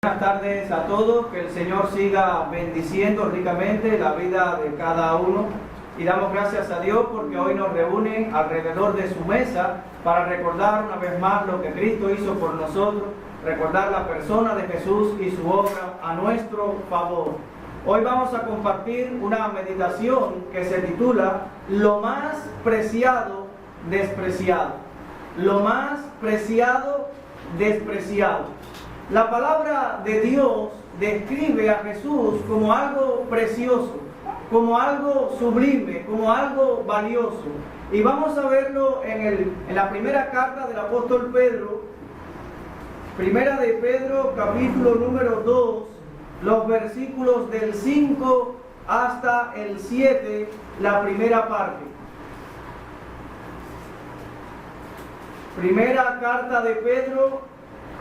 Buenas tardes a todos, que el Señor siga bendiciendo ricamente la vida de cada uno y damos gracias a Dios porque hoy nos reúnen alrededor de su mesa para recordar una vez más lo que Cristo hizo por nosotros, recordar la persona de Jesús y su obra a nuestro favor. Hoy vamos a compartir una meditación que se titula Lo más preciado, despreciado. Lo más preciado, despreciado. La palabra de Dios describe a Jesús como algo precioso, como algo sublime, como algo valioso. Y vamos a verlo en la primera carta del apóstol Pedro, primera de Pedro, capítulo número 2, los versículos del 5 hasta el 7, la primera parte. Primera carta de Pedro,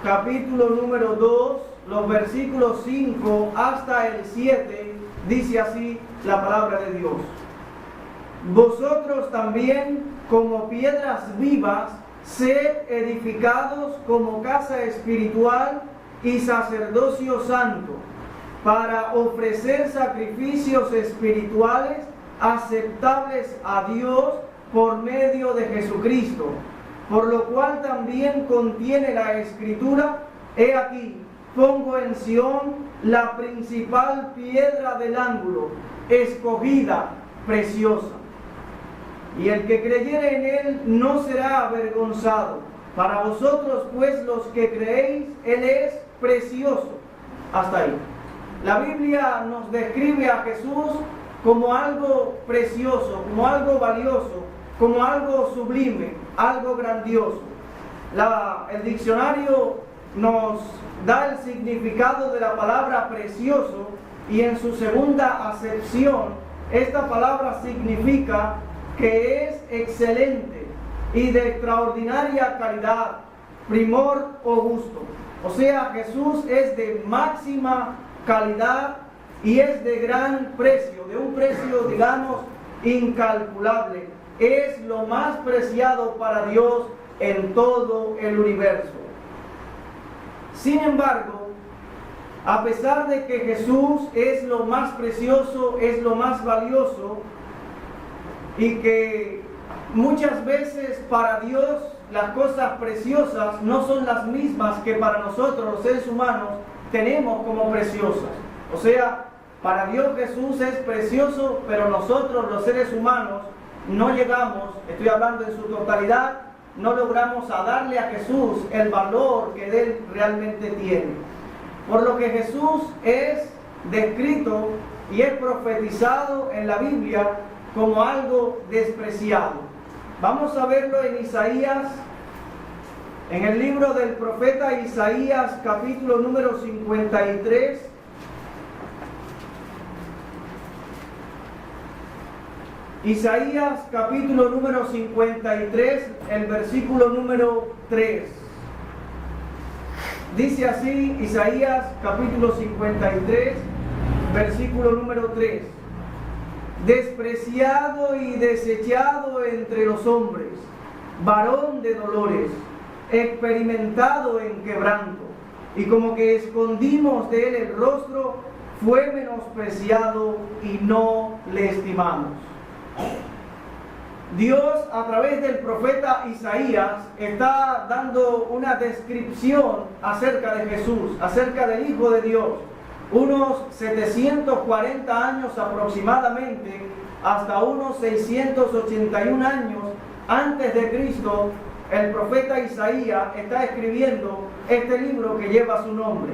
capítulo número 2, los versículos 5 hasta el 7, dice así la palabra de Dios. Vosotros también, como piedras vivas, sed edificados como casa espiritual y sacerdocio santo, para ofrecer sacrificios espirituales aceptables a Dios por medio de Jesucristo. Por lo cual también contiene la Escritura: he aquí, pongo en Sión la principal piedra del ángulo, escogida, preciosa. Y el que creyere en él no será avergonzado. Para vosotros, pues, los que creéis, él es precioso. Hasta ahí. La Biblia nos describe a Jesús como algo precioso, como algo valioso, como algo sublime, algo grandioso. El diccionario nos da el significado de la palabra precioso y en su segunda acepción, esta palabra significa que es excelente y de extraordinaria calidad, primor o gusto. O sea, Jesús es de máxima calidad y es de gran precio, de un precio, digamos, incalculable. Es lo más preciado para Dios en todo el universo. Sin embargo, a pesar de que Jesús es lo más precioso, es lo más valioso, y que muchas veces para Dios las cosas preciosas no son las mismas que para nosotros los seres humanos tenemos como preciosas. O sea, para Dios Jesús es precioso, pero nosotros los seres humanos no llegamos, estoy hablando en su totalidad, no logramos a darle a Jesús el valor que Él realmente tiene. Por lo que Jesús es descrito y es profetizado en la Biblia como algo despreciado. Vamos a verlo en Isaías, en el libro del profeta Isaías, capítulo número 53. Isaías capítulo número 53, el versículo número 3. Dice así Isaías capítulo 53, versículo número 3. Despreciado y desechado entre los hombres, varón de dolores, experimentado en quebranto, y como que escondimos de él el rostro, fue menospreciado y no le estimamos. Dios, a través del profeta Isaías, está dando una descripción acerca de Jesús, acerca del Hijo de Dios. Unos 740 años aproximadamente, hasta unos 681 años antes de Cristo, el profeta Isaías está escribiendo este libro que lleva su nombre.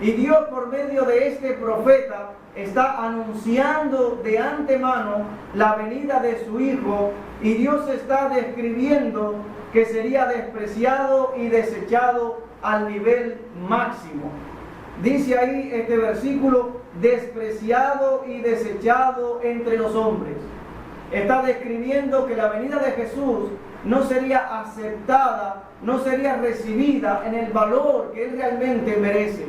Y Dios, por medio de este profeta, está anunciando de antemano la venida de su Hijo, y Dios está describiendo que sería despreciado y desechado al nivel máximo. Dice ahí este versículo: despreciado y desechado entre los hombres. Está describiendo que la venida de Jesús no sería aceptada, no sería recibida en el valor que Él realmente merece.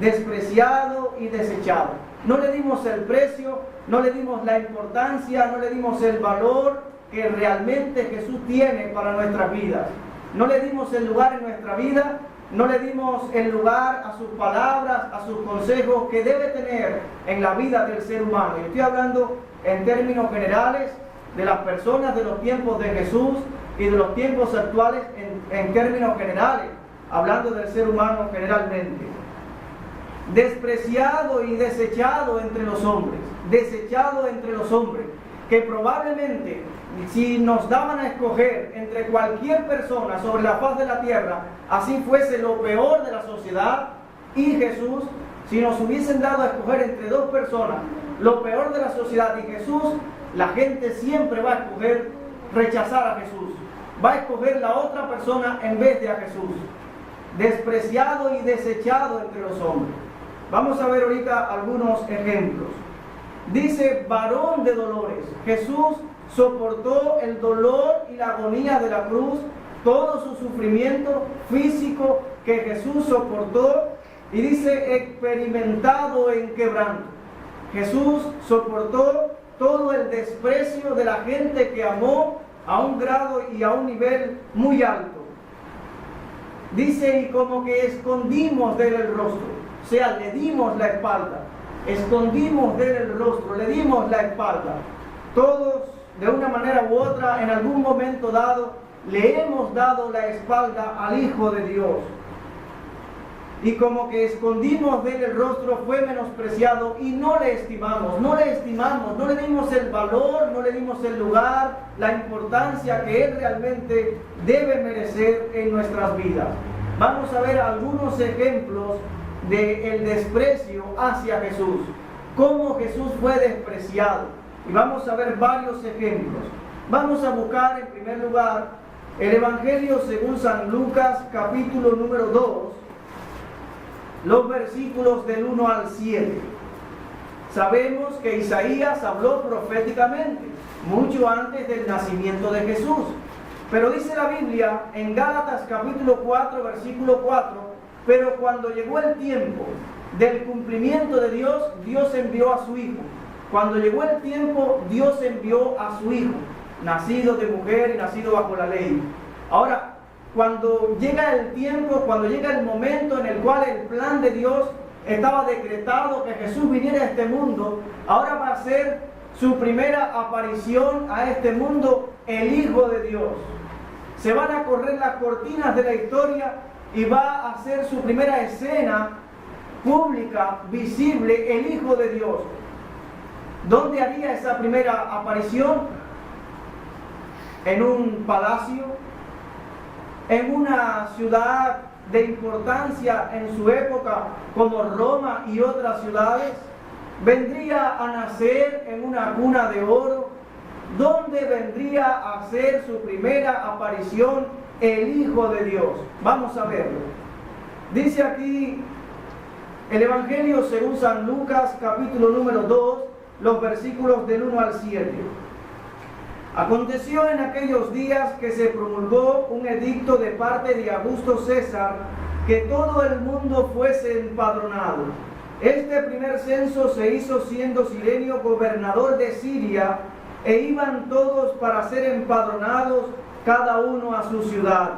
Despreciado y desechado. No le dimos el precio, no le dimos la importancia, no le dimos el valor que realmente Jesús tiene para nuestras vidas. No le dimos el lugar en nuestra vida no le dimos el lugar a sus palabras, a sus consejos que debe tener en la vida del ser humano. Y estoy hablando en términos generales de las personas de los tiempos de Jesús y de los tiempos actuales en términos generales, hablando del ser humano generalmente. Despreciado y desechado entre los hombres, que probablemente si nos daban a escoger entre cualquier persona sobre la faz de la tierra, así fuese lo peor de la sociedad y Jesús, si nos hubiesen dado a escoger entre dos personas, lo peor de la sociedad y Jesús, la gente siempre va a escoger rechazar a Jesús, va a escoger la otra persona en vez de a Jesús. Despreciado y desechado entre los hombres. Vamos a ver ahorita algunos ejemplos. Dice, varón de dolores. Jesús soportó el dolor y la agonía de la cruz, todo su sufrimiento físico que Jesús soportó, y dice, experimentado en quebranto. Jesús soportó todo el desprecio de la gente que amó a un grado y a un nivel muy alto. Dice, y como que escondimos de él el rostro, o sea, le dimos la espalda, escondimos de él el rostro, le dimos la espalda. Todos, de una manera u otra, en algún momento dado, le hemos dado la espalda al Hijo de Dios. Y como que escondimos de él el rostro, fue menospreciado y no le estimamos, no le dimos el valor, no le dimos el lugar, la importancia que él realmente debe merecer en nuestras vidas. Vamos a ver algunos ejemplos del desprecio hacia Jesús, cómo Jesús fue despreciado, y vamos a ver varios ejemplos. Vamos a buscar en primer lugar el Evangelio según San Lucas, capítulo número 2, los versículos del 1 al 7. Sabemos que Isaías habló proféticamente mucho antes del nacimiento de Jesús, pero dice la Biblia en Gálatas capítulo 4, versículo 4, pero cuando llegó el tiempo del cumplimiento de Dios, Dios envió a su Hijo. Cuando llegó el tiempo, Dios envió a su Hijo, nacido de mujer y nacido bajo la ley. Ahora, cuando llega el tiempo, cuando llega el momento en el cual el plan de Dios estaba decretado que Jesús viniera a este mundo, ahora va a ser su primera aparición a este mundo el Hijo de Dios. Se van a correr las cortinas de la historia y va a hacer su primera escena pública, visible, el Hijo de Dios. ¿Dónde haría esa primera aparición? En un palacio, en una ciudad de importancia en su época como Roma y otras ciudades. Vendría a nacer en una cuna de oro. ¿Dónde vendría a hacer su primera aparición el Hijo de Dios? Vamos a verlo. Dice aquí el Evangelio según San Lucas, capítulo número 2, los versículos del 1 al 7. Aconteció en aquellos días que se promulgó un edicto de parte de Augusto César, que todo el mundo fuese empadronado. Este primer censo se hizo siendo Cirenio gobernador de Siria, e iban todos para ser empadronados, cada uno a su ciudad.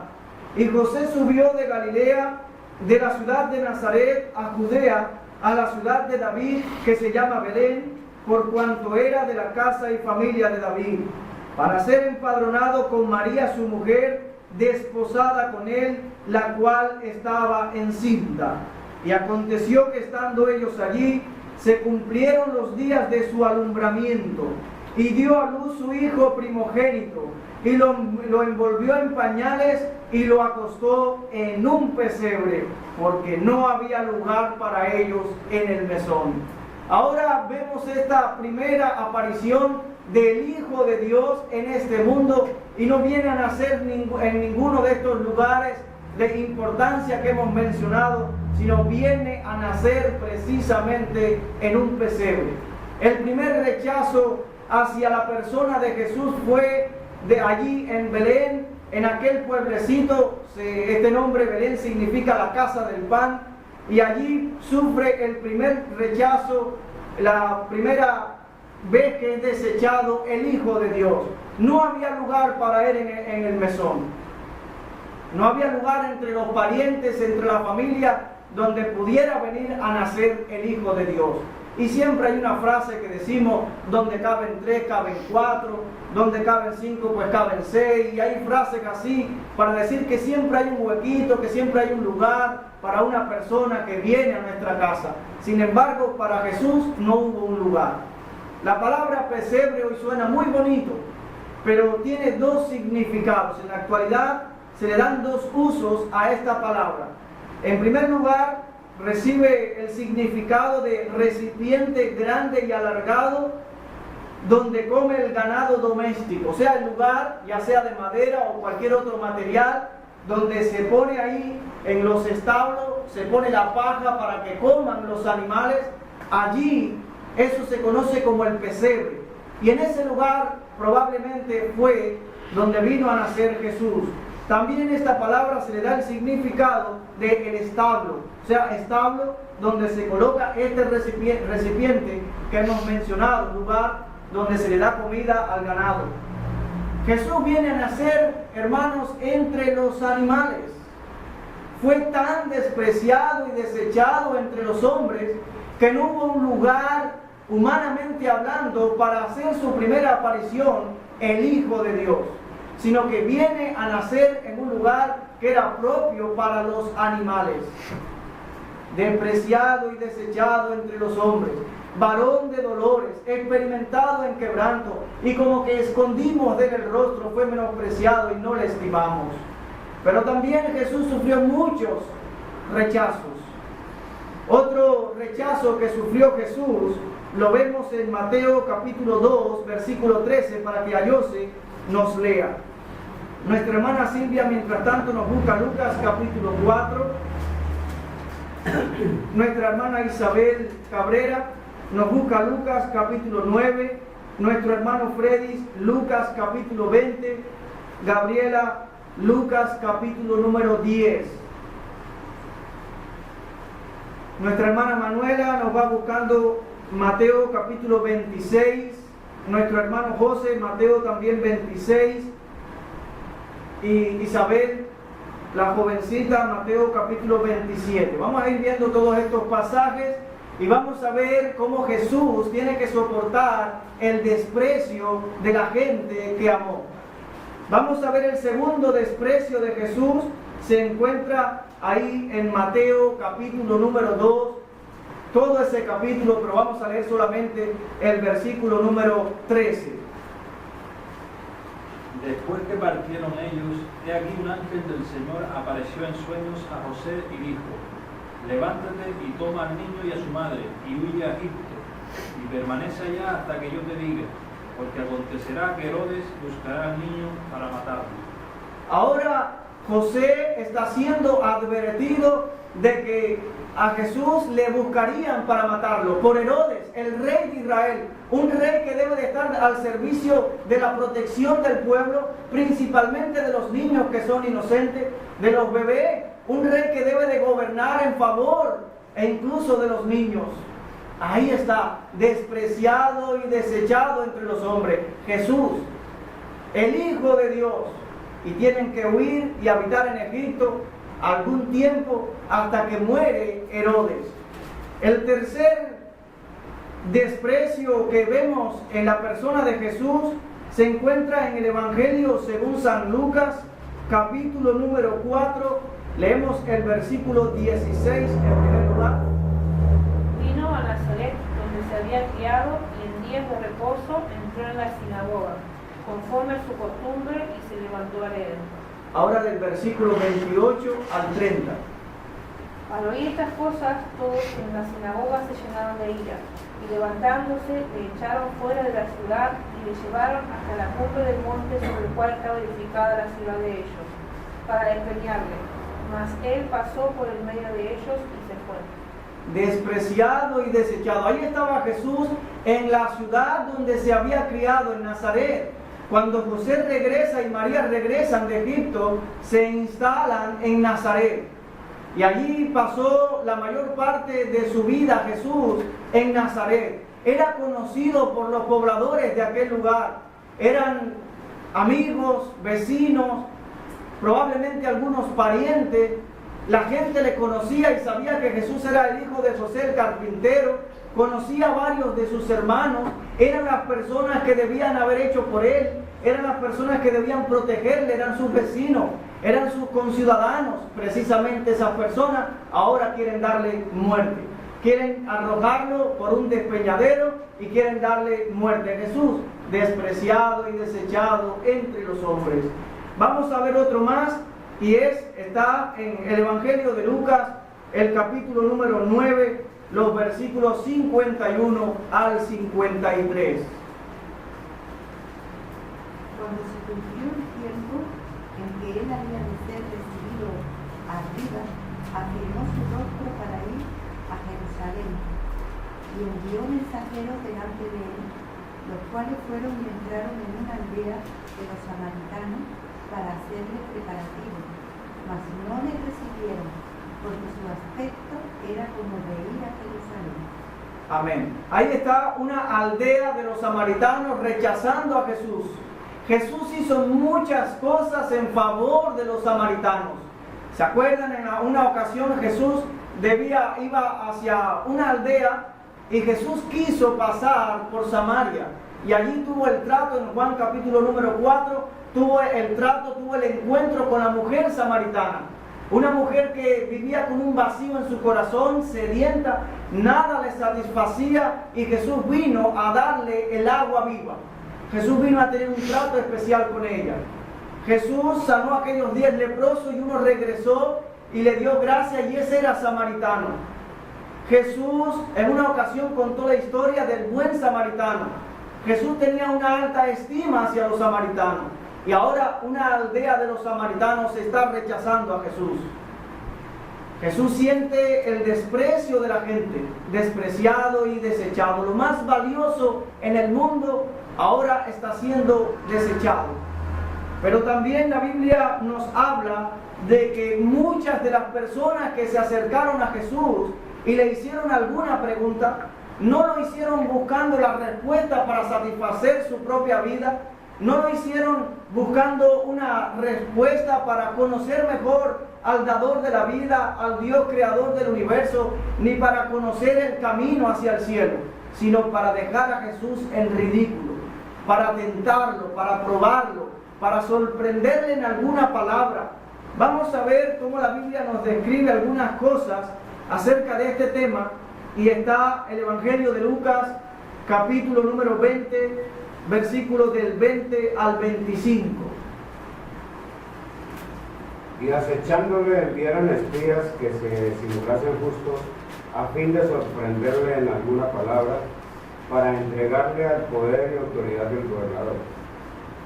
Y José subió de Galilea, de la ciudad de Nazaret a Judea, a la ciudad de David, que se llama Belén, por cuanto era de la casa y familia de David, para ser empadronado con María su mujer, desposada con él, la cual estaba encinta. Y aconteció que estando ellos allí, se cumplieron los días de su alumbramiento, y dio a luz su hijo primogénito, y lo envolvió en pañales y lo acostó en un pesebre, porque no había lugar para ellos en el mesón. Ahora vemos esta primera aparición del Hijo de Dios en este mundo, y no viene a nacer en ninguno de estos lugares de importancia que hemos mencionado, sino viene a nacer precisamente en un pesebre. El primer rechazo hacia la persona de Jesús fue de allí en Belén, en aquel pueblecito. Este nombre Belén significa la casa del pan, y allí sufre el primer rechazo, la primera vez que es desechado el Hijo de Dios. No había lugar para él en el mesón. No había lugar entre los parientes, entre la familia, donde pudiera venir a nacer el Hijo de Dios. Y siempre hay una frase que decimos, donde caben 3, caben 4, donde caben 5, pues caben 6. Y hay frases así para decir que siempre hay un huequito, que siempre hay un lugar para una persona que viene a nuestra casa. Sin embargo, para Jesús no hubo un lugar. La palabra pesebre hoy suena muy bonito, pero tiene dos significados. En la actualidad se le dan dos usos a esta palabra. En primer lugar, recibe el significado de recipiente grande y alargado donde come el ganado doméstico, o sea, el lugar, ya sea de madera o cualquier otro material, donde se pone ahí en los establos, se pone la paja para que coman los animales. Allí eso se conoce como el pesebre, y en ese lugar probablemente fue donde vino a nacer Jesús. También esta palabra se le da el significado de el establo, o sea, establo donde se coloca este recipiente que hemos mencionado, lugar donde se le da comida al ganado. Jesús viene a nacer, hermanos, entre los animales. Fue tan despreciado y desechado entre los hombres que no hubo un lugar, humanamente hablando, para hacer su primera aparición el Hijo de Dios, sino que viene a nacer en un lugar que era propio para los animales. Despreciado y desechado entre los hombres, varón de dolores, experimentado en quebranto, y como que escondimos de él el rostro, fue menospreciado y no le estimamos. Pero también Jesús sufrió muchos rechazos. Otro rechazo que sufrió Jesús lo vemos en Mateo capítulo 2, versículo 13, para que Ayose nos lea. Nuestra hermana Silvia, mientras tanto, nos busca Lucas capítulo 4. Nuestra hermana Isabel Cabrera nos busca Lucas capítulo 9. Nuestro hermano Freddy, Lucas capítulo 20. Gabriela, Lucas capítulo número 10. Nuestra hermana Manuela nos va buscando Mateo capítulo 26. Nuestro hermano José, Mateo también 26. Y Isabel, la jovencita, Mateo capítulo 27. Vamos a ir viendo todos estos pasajes y vamos a ver cómo Jesús tiene que soportar el desprecio de la gente que amó. Vamos a ver el segundo desprecio de Jesús. Se encuentra ahí en Mateo capítulo número 2. Todo ese capítulo, pero vamos a leer solamente el versículo número 13. Después que partieron ellos, he aquí un ángel del Señor apareció en sueños a José y dijo: levántate y toma al niño y a su madre y huye a Egipto y permanece allá hasta que yo te diga, porque acontecerá que Herodes buscará al niño para matarlo. Ahora José está siendo advertido de que a Jesús le buscarían para matarlo por Herodes, el rey de Israel, un rey que debe de estar al servicio de la protección del pueblo, principalmente de los niños que son inocentes, de los bebés, un rey que debe de gobernar en favor e incluso de los niños. Ahí está, despreciado y desechado entre los hombres, Jesús, el Hijo de Dios, y tienen que huir y habitar en Egipto algún tiempo hasta que muere Herodes. El tercer desprecio que vemos en la persona de Jesús se encuentra en el Evangelio según San Lucas, capítulo número 4. Leemos el versículo 16 en primer lugar. Vino a Nazaret, donde se había criado, y en días de reposo entró en la sinagoga, conforme a su costumbre, y se levantó a leer. Ahora del versículo 28 al 30. Al oír estas cosas, todos en la sinagoga se llenaron de ira, y levantándose, le echaron fuera de la ciudad y le llevaron hasta la cumbre del monte sobre el cual estaba edificada la ciudad de ellos, para despeñarle. Mas él pasó por el medio de ellos y se fue. Despreciado y desechado. Ahí estaba Jesús en la ciudad donde se había criado, en Nazaret. Cuando José regresa y María regresan de Egipto, se instalan en Nazaret. Y allí pasó la mayor parte de su vida Jesús en Nazaret. Era conocido por los pobladores de aquel lugar. Eran amigos, vecinos, probablemente algunos parientes. La gente le conocía y sabía que Jesús era el hijo de José el carpintero, conocía a varios de sus hermanos, eran las personas que debían haber hecho por él, eran las personas que debían protegerle, eran sus vecinos, eran sus conciudadanos. Precisamente esas personas ahora quieren darle muerte, quieren arrojarlo por un despeñadero y quieren darle muerte a Jesús, despreciado y desechado entre los hombres. Vamos a ver otro más, y está en el Evangelio de Lucas, el capítulo número 9, los versículos 51 al 53. Cuando se cumplió el tiempo en que él había de ser recibido arriba, afirmó su rostro para ir a Jerusalén, y envió mensajeros delante de él, los cuales fueron y entraron en una aldea de los samaritanos para hacerle preparativos, mas no le recibieron, porque su aspecto era como de ir a Jerusalén. Amén. Ahí está una aldea de los samaritanos rechazando a Jesús. Jesús hizo muchas cosas en favor de los samaritanos. ¿Se acuerdan? En una ocasión Jesús iba hacia una aldea y Jesús quiso pasar por Samaria. Y allí tuvo el trato, en Juan capítulo número 4, tuvo el encuentro con la mujer samaritana. Una mujer que vivía con un vacío en su corazón, sedienta, nada le satisfacía, y Jesús vino a darle el agua viva. Jesús vino a tener un trato especial con ella. Jesús sanó a aquellos 10 leprosos y uno regresó y le dio gracia, y ese era samaritano. Jesús en una ocasión contó la historia del buen samaritano. Jesús tenía una alta estima hacia los samaritanos, y ahora una aldea de los samaritanos está rechazando a Jesús. Jesús siente el desprecio de la gente, despreciado y desechado. Lo más valioso en el mundo ahora está siendo desechado. Pero también la Biblia nos habla de que muchas de las personas que se acercaron a Jesús y le hicieron alguna pregunta, no lo hicieron buscando la respuesta para satisfacer su propia vida, no lo hicieron buscando una respuesta para conocer mejor al dador de la vida, al Dios creador del universo, ni para conocer el camino hacia el cielo, sino para dejar a Jesús en ridículo, para tentarlo, para probarlo, para sorprenderle en alguna palabra. Vamos a ver cómo la Biblia nos describe algunas cosas acerca de este tema, y está el Evangelio de Lucas, capítulo número 20, versículos del 20 al 25. Y acechándole enviaron espías que se simulasen justos, a fin de sorprenderle en alguna palabra, para entregarle al poder y autoridad del gobernador.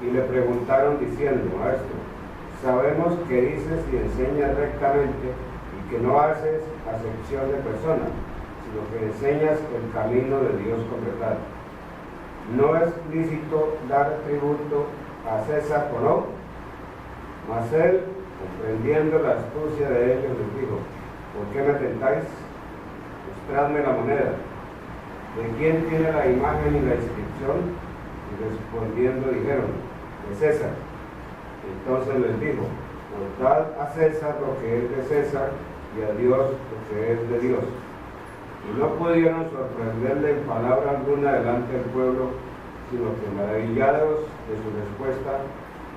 Y le preguntaron diciendo: Maestro, sabemos que dices y enseñas rectamente, y que no haces acepción de personas, sino que enseñas el camino de Dios con verdad. No es lícito dar tributo a César o no. Mas él, comprendiendo la astucia de ellos, les dijo: ¿por qué me tentáis? Mostradme la moneda. ¿De quién tiene la imagen y la inscripción? Y respondiendo dijeron: de César. Entonces les dijo: dad a César lo que es de César, y a Dios lo que es de Dios. Y no pudieron sorprenderle en palabra alguna delante del pueblo, sino que maravillados de su respuesta,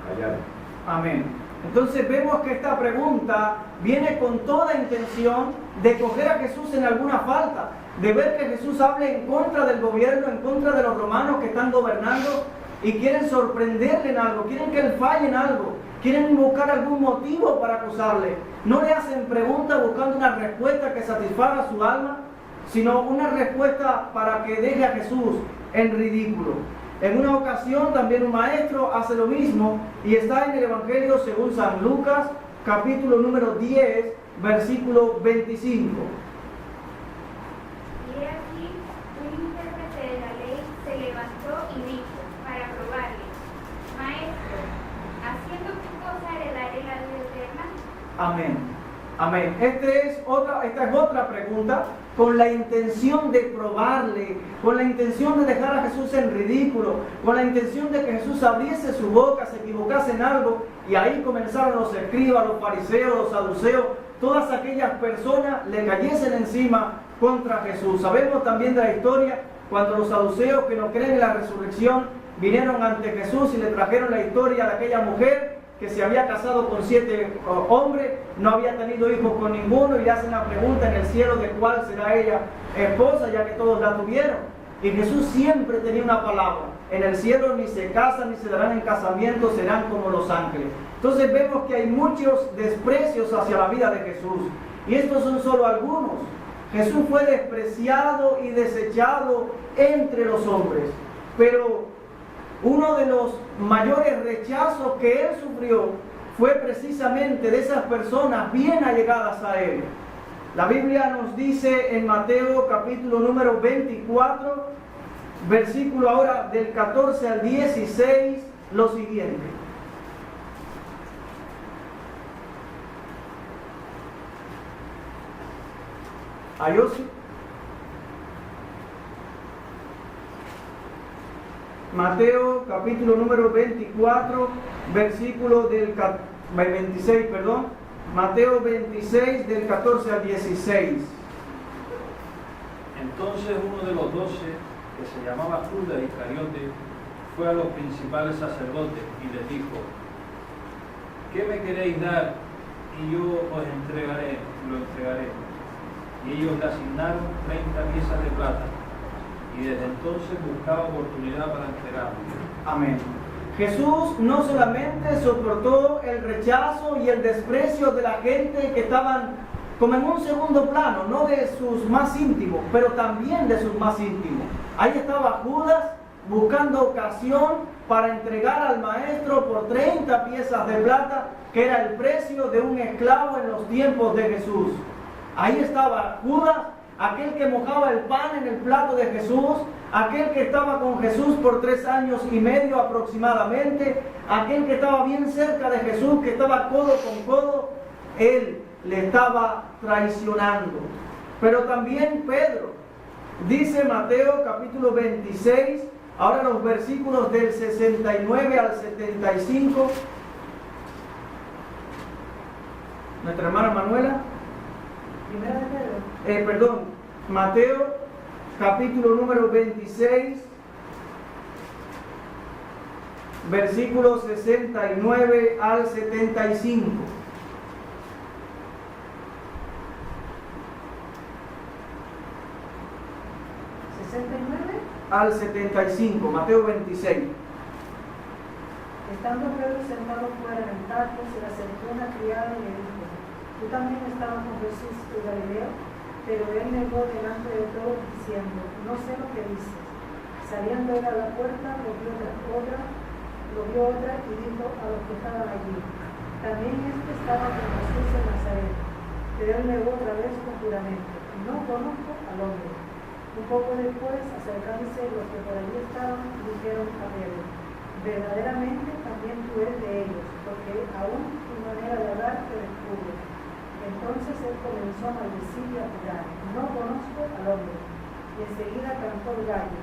callaron. Amén. Entonces vemos que esta pregunta viene con toda intención de coger a Jesús en alguna falta, de ver que Jesús hable en contra del gobierno, en contra de los romanos que están gobernando, y quieren sorprenderle en algo, quieren que él falle en algo, quieren buscar algún motivo para acusarle. No le hacen preguntas buscando una respuesta que satisfaga su alma, sino una respuesta para que deje a Jesús en ridículo. En una ocasión también un maestro hace lo mismo, y está en el Evangelio según San Lucas, capítulo número 10, versículo 25. Y aquí un intérprete de la ley se levantó y dijo, para probarle: Maestro, ¿haciendo qué cosa heredaré la vida eterna? Amén. Amén. Esta es otra pregunta con la intención de probarle, con la intención de dejar a Jesús en ridículo, con la intención de que Jesús abriese su boca, se equivocase en algo y ahí comenzaron los escribas, los fariseos, los saduceos, todas aquellas personas le cayesen encima contra Jesús. Sabemos también de la historia cuando los saduceos que no creen en la resurrección vinieron ante Jesús y le trajeron la historia de aquella mujer que se había casado con 7 hombres, no había tenido hijos con ninguno, y le hacen la pregunta en el cielo de cuál será ella esposa, ya que todos la tuvieron. Y Jesús siempre tenía una palabra: en el cielo ni se casan ni se darán en casamiento, serán como los ángeles. Entonces vemos que hay muchos desprecios hacia la vida de Jesús, y estos son solo algunos. Jesús fue despreciado y desechado entre los hombres, pero uno de los mayores rechazos que él sufrió fue precisamente de esas personas bien allegadas a él. La Biblia nos dice en Mateo capítulo número 24, versículo ahora del 14 al 16, lo siguiente. ¿Halló? Mateo capítulo número 24, versículo del 26, perdón. Mateo 26 del 14 al 16. Entonces uno de los 12, que se llamaba Judas Iscariote, fue a los principales sacerdotes y les dijo: ¿qué me queréis dar? Y yo os entregaré, lo entregaré. Y ellos le asignaron 30 piezas de plata, y desde entonces buscaba oportunidad para entregarlo. Amén. Jesús no solamente soportó el rechazo y el desprecio de la gente que estaban como en un segundo plano, no de sus más íntimos, pero también de sus más íntimos. Ahí estaba Judas buscando ocasión para entregar al maestro por 30 piezas de plata, que era el precio de un esclavo en los tiempos de Jesús. Ahí estaba Judas, aquel que mojaba el pan en el plato de Jesús, aquel que estaba con Jesús por 3 años y medio aproximadamente, aquel que estaba bien cerca de Jesús, que estaba codo con codo. Él le estaba traicionando. Pero también Pedro, dice Mateo capítulo 26, ahora los versículos del 69 al 75. Nuestra hermana Manuela. Primera de Pedro. Perdón, Mateo capítulo número 26, versículos 69 al 75. Al 75, Mateo 26. Estando Pedro sentado fuera en el patio, se le acercó una criada y le dijo: tú también estabas con Jesús de Galilea. Pero él negó delante de todos, diciendo: no sé lo que dices. Saliendo él a la puerta, lo vio otra y dijo a los que estaban allí: también este estaba con Jesús en Nazaret. Pero él negó otra vez con juramento: no conozco al hombre. Un poco después, acercándose los que por allí estaban, dijeron a Pedro: verdaderamente también tú eres de ellos, porque aún tu manera de hablar te descubre. Entonces él comenzó a maldecir y a jurar: no conozco al hombre. Y enseguida cantó el gallo.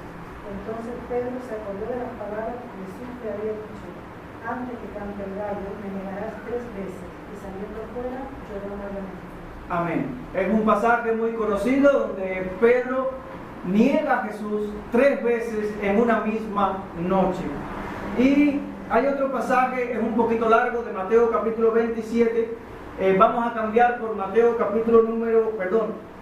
Entonces Pedro se acordó de las palabras que Jesús le había dicho: antes que cante el gallo, me negarás 3 veces. Y saliendo fuera, lloró nuevamente. Amén. Es un pasaje muy conocido donde Pedro niega a Jesús 3 veces en una misma noche. Y hay otro pasaje, es un poquito largo, de Mateo capítulo 27. Vamos a cambiar por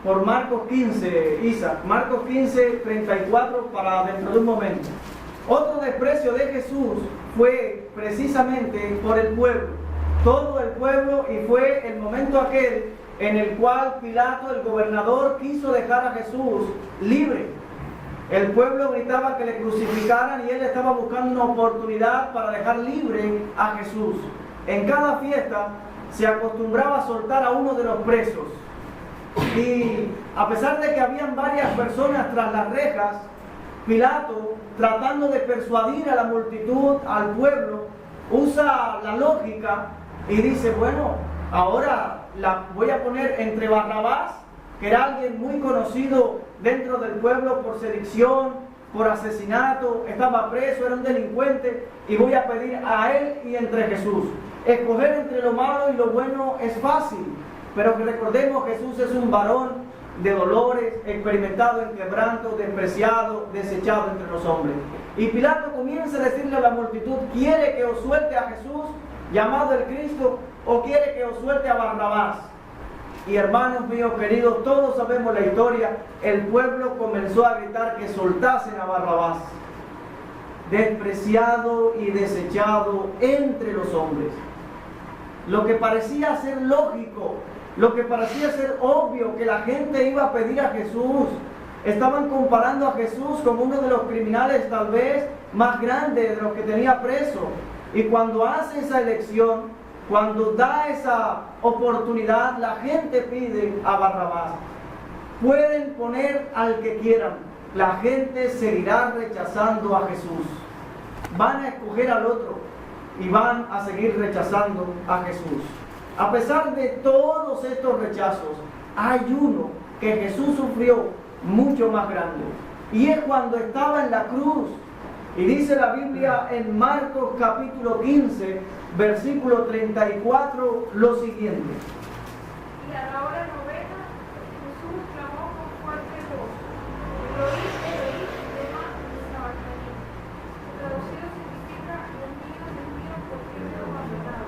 por Marcos 15, Isa. Marcos 15, 34 para dentro de un momento. Otro desprecio de Jesús fue precisamente por el pueblo. Todo el pueblo, y fue el momento aquel en el cual Pilato, el gobernador, quiso dejar a Jesús libre. El pueblo gritaba que le crucificaran y él estaba buscando una oportunidad para dejar libre a Jesús. En cada fiesta se acostumbraba a soltar a uno de los presos. Y a pesar de que habían varias personas tras las rejas, Pilato, tratando de persuadir a la multitud, al pueblo, usa la lógica y dice: bueno, ahora la voy a poner entre Barrabás, que era alguien muy conocido dentro del pueblo por sedición, por asesinato, estaba preso, era un delincuente, y voy a pedir a él y entre Jesús. Escoger entre lo malo y lo bueno es fácil, pero que recordemos que Jesús es un varón de dolores, experimentado en quebranto, despreciado, desechado entre los hombres. Y Pilato comienza a decirle a la multitud: ¿quiere que os suelte a Jesús, llamado el Cristo, o quiere que os suelte a Barrabás? Y hermanos míos queridos, todos sabemos la historia. El pueblo comenzó a gritar que soltasen a Barrabás, despreciado y desechado entre los hombres. Lo que parecía ser lógico, lo que parecía ser obvio, que la gente iba a pedir a Jesús. Estaban comparando a Jesús como uno de los criminales tal vez más grandes de los que tenía preso. Y cuando hace esa elección, cuando da esa oportunidad, la gente pide a Barrabás. Pueden poner al que quieran, la gente seguirá rechazando a Jesús. Van a escoger al otro y van a seguir rechazando a Jesús. A pesar de todos estos rechazos, hay uno que Jesús sufrió mucho más grande. Y es cuando estaba en la cruz. Y dice la Biblia en Marcos capítulo 15, versículo 34, lo siguiente. Y a la hora novena, Jesús clamó con fuerte voz: Eloi, Eloi, lema sabactani. Traducido significa: Dios mío, ¿por qué me has abandonado?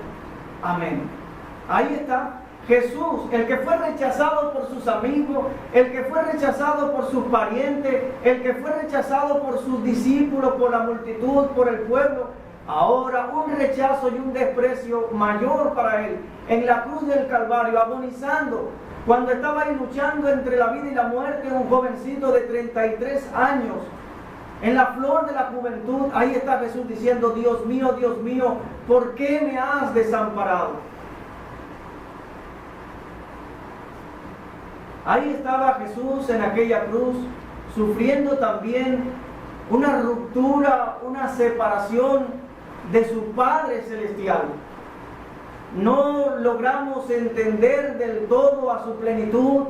Amén. Ahí está Jesús, el que fue rechazado por sus amigos, el que fue rechazado por sus parientes, el que fue rechazado por sus discípulos, por la multitud, por el pueblo. Ahora un rechazo y un desprecio mayor para él, en la cruz del Calvario, agonizando, cuando estaba ahí luchando entre la vida y la muerte, un jovencito de 33 años, en la flor de la juventud. Ahí está Jesús diciendo: Dios mío, ¿por qué me has desamparado? Ahí estaba Jesús en aquella cruz, sufriendo también una ruptura, una separación de su Padre Celestial. No logramos entender del todo a su plenitud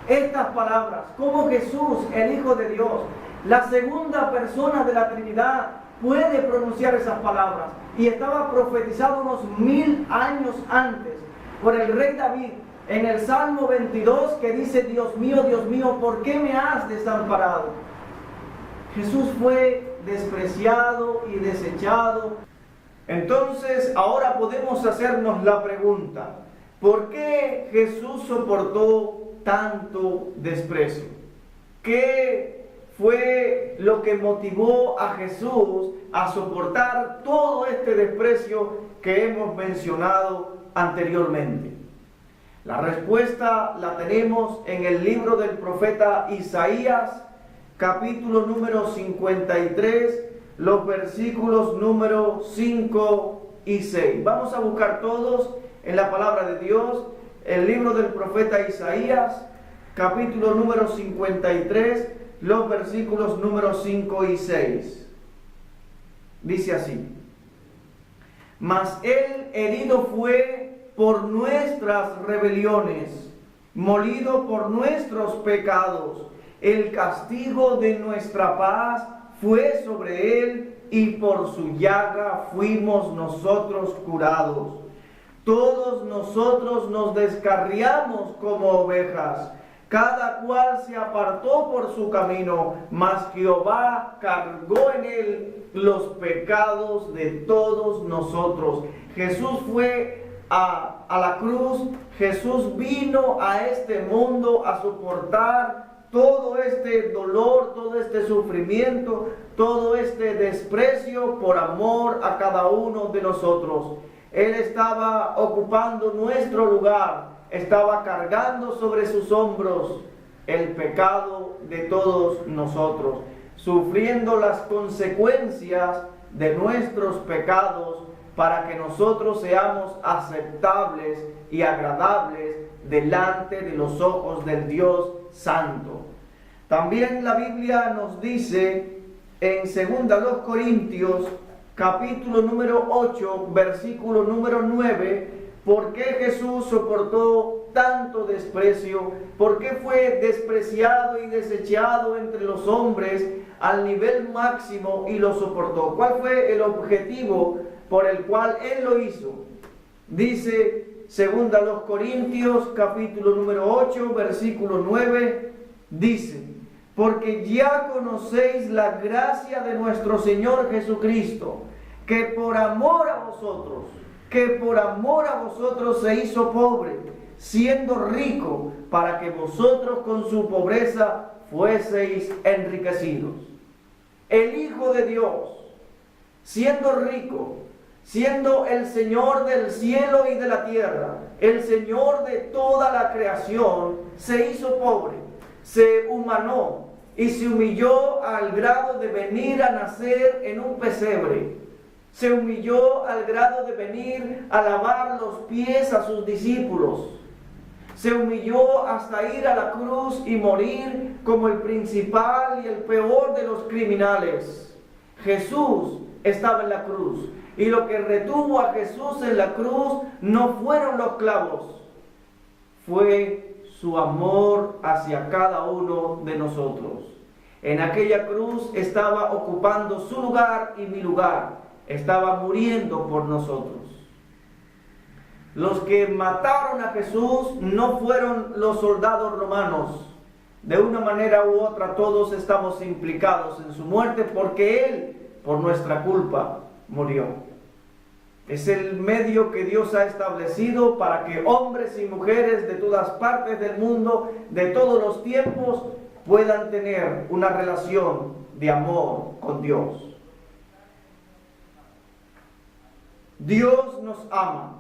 estas palabras, como Jesús, el Hijo de Dios, la segunda persona de la Trinidad, puede pronunciar esas palabras. Y estaba profetizado unos 1000 años antes por el rey David, en el Salmo 22, que dice: Dios mío, ¿por qué me has desamparado? Jesús fue despreciado y desechado. Entonces, ahora podemos hacernos la pregunta: ¿por qué Jesús soportó tanto desprecio? ¿Qué fue lo que motivó a Jesús a soportar todo este desprecio que hemos mencionado anteriormente? La respuesta la tenemos en el libro del profeta Isaías, capítulo número 53, los versículos número 5 y 6. Vamos a buscar todos en la palabra de Dios, el libro del profeta Isaías, capítulo número 53, los versículos número 5 y 6. Dice así: Mas él herido fue por nuestras rebeliones, molido por nuestros pecados. El castigo de nuestra paz fue sobre él, y por su llaga fuimos nosotros curados. Todos nosotros nos descarriamos como ovejas, cada cual se apartó por su camino, mas Jehová cargó en él los pecados de todos nosotros. Jesús fue a la cruz. Jesús vino a este mundo a soportar todo este dolor, todo este sufrimiento, todo este desprecio por amor a cada uno de nosotros. Él estaba ocupando nuestro lugar, estaba cargando sobre sus hombros el pecado de todos nosotros, sufriendo las consecuencias de nuestros pecados, para que nosotros seamos aceptables y agradables delante de los ojos del Dios Santo. También la Biblia nos dice en 2 Corintios, capítulo número 8, versículo número 9, por qué Jesús soportó tanto desprecio, por qué fue despreciado y desechado entre los hombres al nivel máximo y lo soportó. ¿Cuál fue el objetivo por el cual Él lo hizo? Dice, segunda a los Corintios, capítulo número 8, versículo 9, dice: porque ya conocéis la gracia de nuestro Señor Jesucristo, que por amor a vosotros se hizo pobre, siendo rico, para que vosotros con su pobreza fueseis enriquecidos. El Hijo de Dios, siendo rico, siendo el Señor del cielo y de la tierra, el Señor de toda la creación, se hizo pobre, se humanó y se humilló al grado de venir a nacer en un pesebre. Se humilló al grado de venir a lavar los pies a sus discípulos. Se humilló hasta ir a la cruz y morir como el principal y el peor de los criminales. Jesús estaba en la cruz, y lo que retuvo a Jesús en la cruz no fueron los clavos, fue su amor hacia cada uno de nosotros. En aquella cruz estaba ocupando su lugar y mi lugar, estaba muriendo por nosotros. Los que mataron a Jesús no fueron los soldados romanos. De una manera u otra todos estamos implicados en su muerte, porque Él, por nuestra culpa, murió. Es el medio que Dios ha establecido para que hombres y mujeres de todas partes del mundo, de todos los tiempos, puedan tener una relación de amor con Dios. Dios nos ama.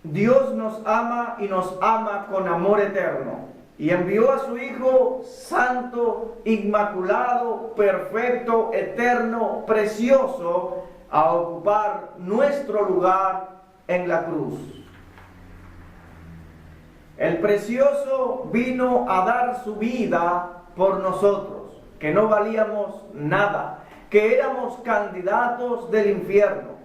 Dios nos ama y nos ama con amor eterno. Y envió a su Hijo santo, inmaculado, perfecto, eterno, precioso, a ocupar nuestro lugar en la cruz. El precioso vino a dar su vida por nosotros, que no valíamos nada, que éramos candidatos del infierno.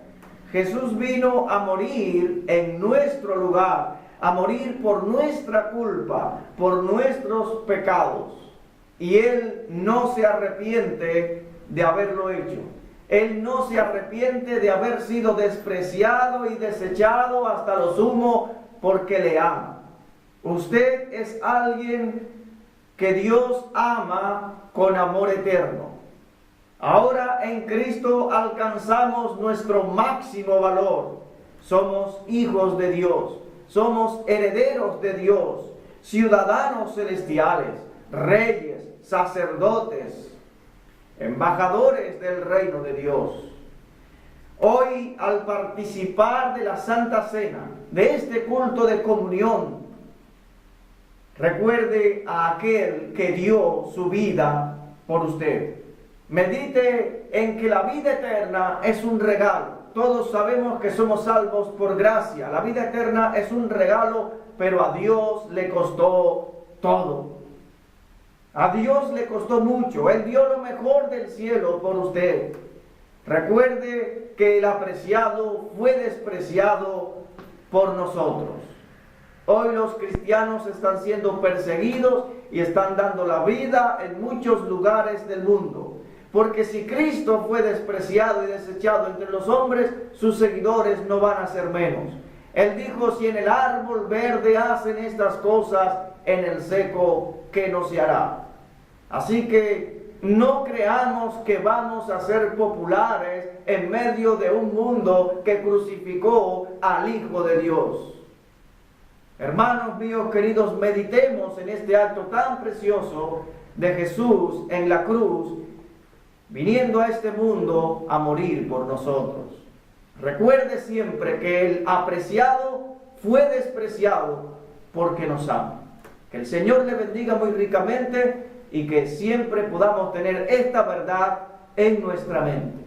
Jesús vino a morir en nuestro lugar, a morir por nuestra culpa, por nuestros pecados. Y Él no se arrepiente de haberlo hecho. Él no se arrepiente de haber sido despreciado y desechado hasta lo sumo, porque le ama. Usted es alguien que Dios ama con amor eterno. Ahora en Cristo alcanzamos nuestro máximo valor. Somos hijos de Dios, somos herederos de Dios, ciudadanos celestiales, reyes, sacerdotes, embajadores del reino de Dios. Hoy, al participar de la Santa Cena, de este culto de comunión, recuerde a aquel que dio su vida por usted. Medite en que la vida eterna es un regalo. Todos sabemos que somos salvos por gracia. La vida eterna es un regalo, pero a Dios le costó todo. A Dios le costó mucho. Él dio lo mejor del cielo por usted. Recuerde que el apreciado fue despreciado por nosotros. Hoy los cristianos están siendo perseguidos y están dando la vida en muchos lugares del mundo. Porque si Cristo fue despreciado y desechado entre los hombres, sus seguidores no van a ser menos. Él dijo: si en el árbol verde hacen estas cosas, en el seco, ¿qué no se hará? Así que no creamos que vamos a ser populares en medio de un mundo que crucificó al Hijo de Dios. Hermanos míos queridos, meditemos en este acto tan precioso de Jesús en la cruz, viniendo a este mundo a morir por nosotros. Recuerde siempre que el apreciado fue despreciado porque nos ama. Que el Señor le bendiga muy ricamente y que siempre podamos tener esta verdad en nuestra mente.